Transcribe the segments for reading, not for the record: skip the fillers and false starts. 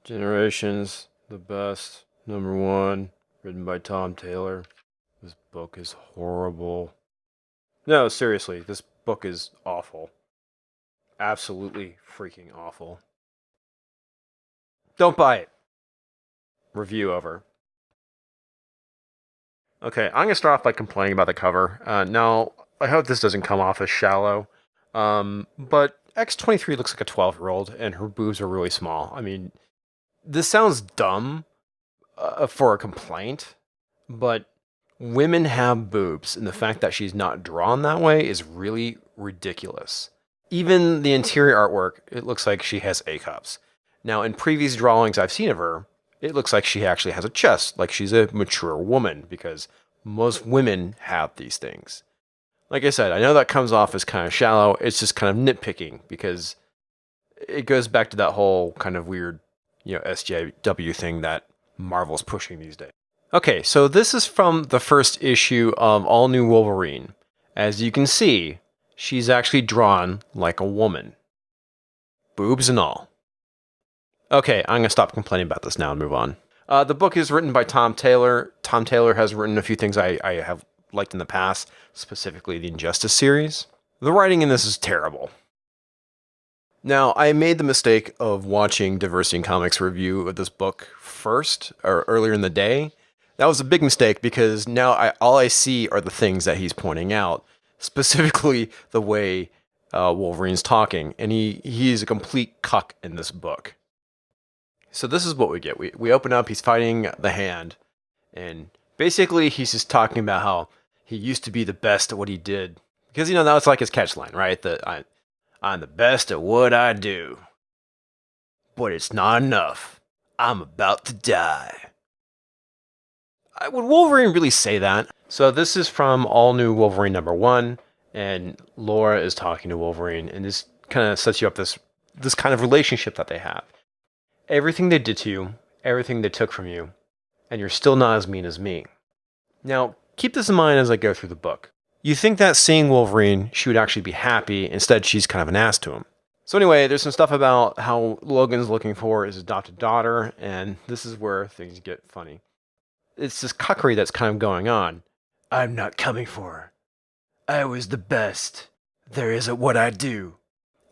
Generations, the best. Number one, written by Tom Taylor. This book is horrible. No, seriously, this book is awful. Absolutely freaking awful. Don't buy it. Review over. Okay, I'm gonna start off by complaining about the cover. Now, I hope this doesn't come off as shallow, but X-23 looks like a 12-year-old, and her boobs are really small. I mean, this sounds dumb for a complaint, but women have boobs, and the fact that she's not drawn that way is really ridiculous. Even the interior artwork, it looks like she has A cups. Now, in previous drawings I've seen of her, it looks like she actually has a chest, like she's a mature woman, because most women have these things. Like I said, I know that comes off as kind of shallow. It's just kind of nitpicking because it goes back to that whole kind of weird, SJW thing that Marvel's pushing these days. Okay, so this is from the first issue of All New Wolverine. As you can see, she's actually drawn like a woman. Boobs and all. Okay, I'm going to stop complaining about this now and move on. The book is written by Tom Taylor. Tom Taylor has written a few things I have liked in the past, specifically the Injustice series. The writing in this is terrible. Now, I made the mistake of watching Diversity in Comics review of this book first, or earlier in the day. That was a big mistake because now all I see are the things that he's pointing out, specifically the way Wolverine's talking, and he's a complete cuck in this book. So this is what we get. We open up, he's fighting the Hand, and basically he's just talking about how he used to be the best at what he did. Because, that was like his catchline, right? That I'm the best at what I do. But it's not enough. I'm about to die. Would Wolverine really say that? So this is from All New Wolverine #1, and Laura is talking to Wolverine, and this kind of sets you up this kind of relationship that they have. Everything they did to you, everything they took from you, and you're still not as mean as me. Now, keep this in mind as I go through the book. You think that seeing Wolverine, she would actually be happy, instead she's kind of an ass to him. So anyway, there's some stuff about how Logan's looking for his adopted daughter, and this is where things get funny. It's this cuckery that's kind of going on. I'm not coming for her. I was the best. There isn't what I do.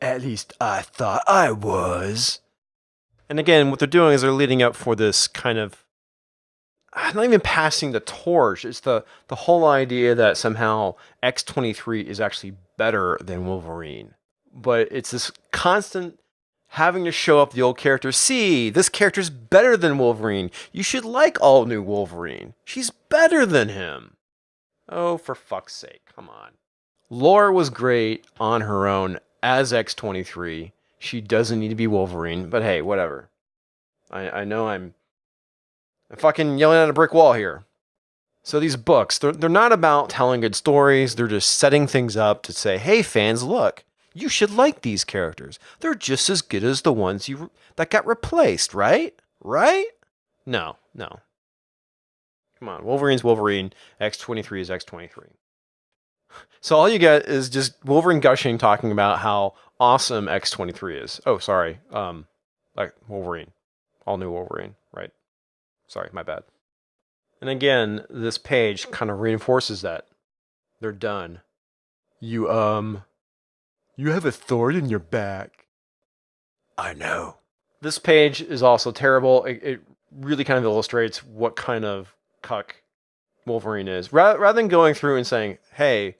At least I thought I was. And again, what they're doing is they're leading up for this kind of, not even passing the torch. It's the whole idea that somehow X-23 is actually better than Wolverine. But it's this constant having to show up the old character. See, this character's better than Wolverine. You should like All New Wolverine. She's better than him. Oh, for fuck's sake, come on. Laura was great on her own as X-23. She doesn't need to be Wolverine, but hey, whatever. I know I'm fucking yelling at a brick wall here. So these books, they're not about telling good stories. They're just setting things up to say, hey fans, look, you should like these characters. They're just as good as the ones that got replaced, right? Right? No. Come on, Wolverine's Wolverine, X-23 is X-23. So all you get is just Wolverine gushing, talking about how awesome X-23 is. Oh, sorry. Like Wolverine. All New Wolverine, right? Sorry, my bad. And again, this page kind of reinforces that. They're done. You have a thorn in your back. I know. This page is also terrible. It really kind of illustrates what kind of cuck Wolverine is. Rather than going through and saying, hey,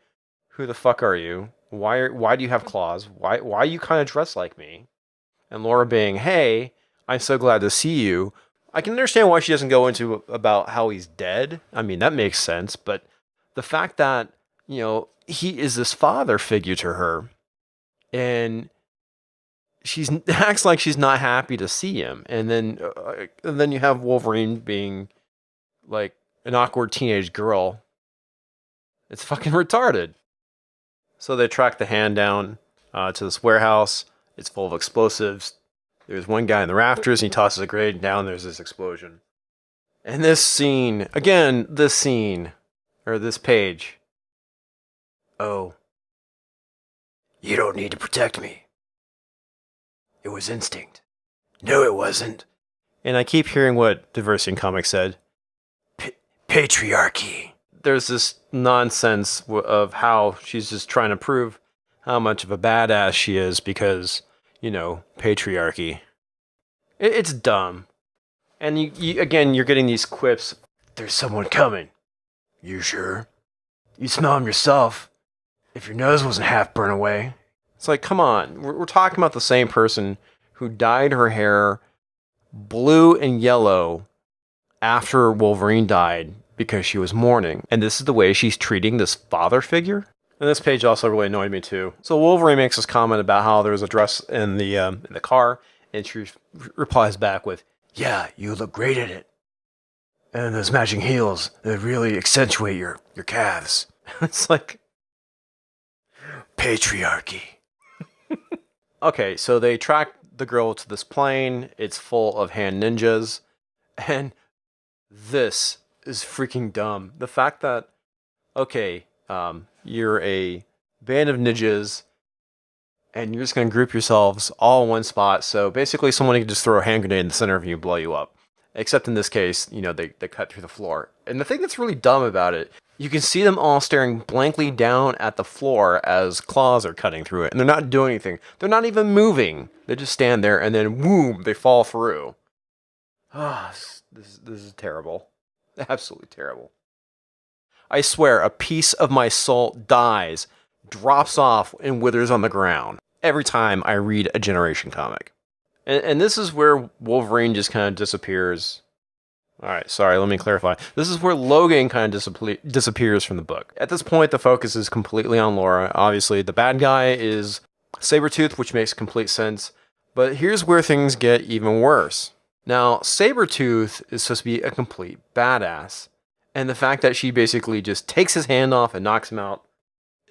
who the fuck are you? Why do you have claws? Why you kind of dress like me? And Laura being, hey, I'm so glad to see you. I can understand why she doesn't go into about how he's dead. I mean, that makes sense. But the fact that, he is this father figure to her, and she acts like she's not happy to see him. And then you have Wolverine being like an awkward teenage girl. It's fucking retarded. So they track the Hand down to this warehouse. It's full of explosives. There's one guy in the rafters, and he tosses a grenade, and down there's this explosion. And this scene, or this page. Oh. You don't need to protect me. It was instinct. No, it wasn't. And I keep hearing what Diversity in Comics said. Patriarchy. There's this nonsense of how she's just trying to prove how much of a badass she is because, patriarchy. It's dumb. And again, you're getting these quips. There's someone coming. You sure? You smell him yourself. If your nose wasn't half burnt away. It's like, come on. We're talking about the same person who dyed her hair blue and yellow after Wolverine died because she was mourning. And this is the way she's treating this father figure? And this page also really annoyed me too. So Wolverine makes this comment about how there was a dress in the car, and she replies back with, "Yeah, you look great in it. And those matching heels, they really accentuate your calves." It's like, patriarchy. Okay, so they track the girl to this plane. It's full of hand ninjas. And this is freaking dumb. The fact that, okay, you're a band of ninjas, and you're just going to group yourselves all in one spot. So basically, someone can just throw a hand grenade in the center of you and blow you up. Except in this case, they cut through the floor. And the thing that's really dumb about it, you can see them all staring blankly down at the floor as claws are cutting through it. And they're not doing anything. They're not even moving. They just stand there and then, whoom, they fall through. Ah, this is terrible. Absolutely terrible. I swear, a piece of my soul dies, drops off, and withers on the ground every time I read a Generation comic. And this is where Wolverine just kind of disappears. Alright, sorry, let me clarify. This is where Logan kind of disappears from the book. At this point, the focus is completely on Laura. Obviously, the bad guy is Sabretooth, which makes complete sense. But here's where things get even worse. Now, Sabretooth is supposed to be a complete badass. And the fact that she basically just takes his hand off and knocks him out,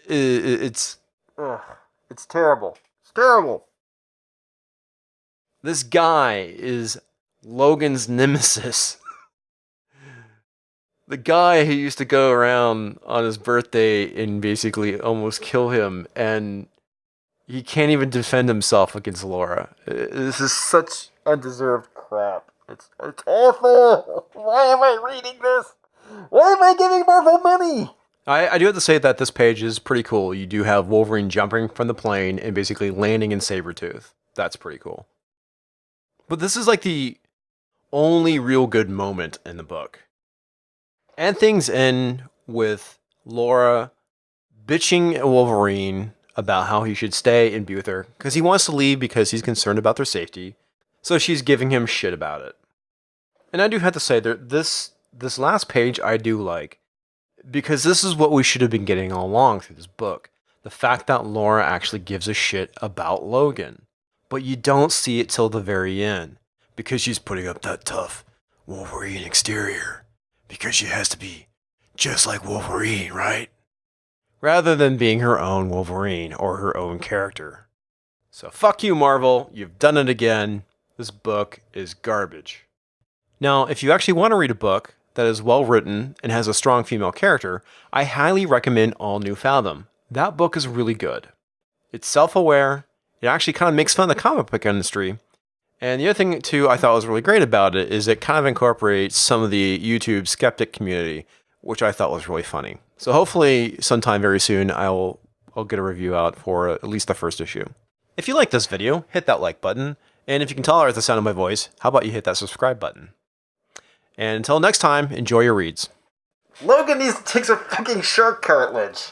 it's terrible. It's terrible. This guy is Logan's nemesis. The guy who used to go around on his birthday and basically almost kill him, and he can't even defend himself against Laura. This is such undeserved crap. It's awful. Why am I reading this? Why am I giving Marvel money? I do have to say that this page is pretty cool. You do have Wolverine jumping from the plane and basically landing in Sabretooth. That's pretty cool. But this is like the only real good moment in the book. And things end with Laura bitching at Wolverine about how he should stay and be with her because he wants to leave because he's concerned about their safety. So she's giving him shit about it. And I do have to say that this last page I do like, because this is what we should have been getting all along through this book. The fact that Laura actually gives a shit about Logan. But you don't see it till the very end, because she's putting up that tough Wolverine exterior. Because she has to be just like Wolverine, right? Rather than being her own Wolverine or her own character. So fuck you, Marvel. You've done it again. This book is garbage. Now, if you actually want to read a book that is well written and has a strong female character, I highly recommend All New Fathom. That book is really good. It's self-aware. It actually kind of makes fun of the comic book industry. And the other thing, too, I thought was really great about it is it kind of incorporates some of the YouTube skeptic community, which I thought was really funny. So hopefully sometime very soon I'll get a review out for at least the first issue. If you like this video, hit that like button. And if you can tolerate the sound of my voice, how about you hit that subscribe button? And until next time, enjoy your reads. Logan needs to take some fucking shark cartilage.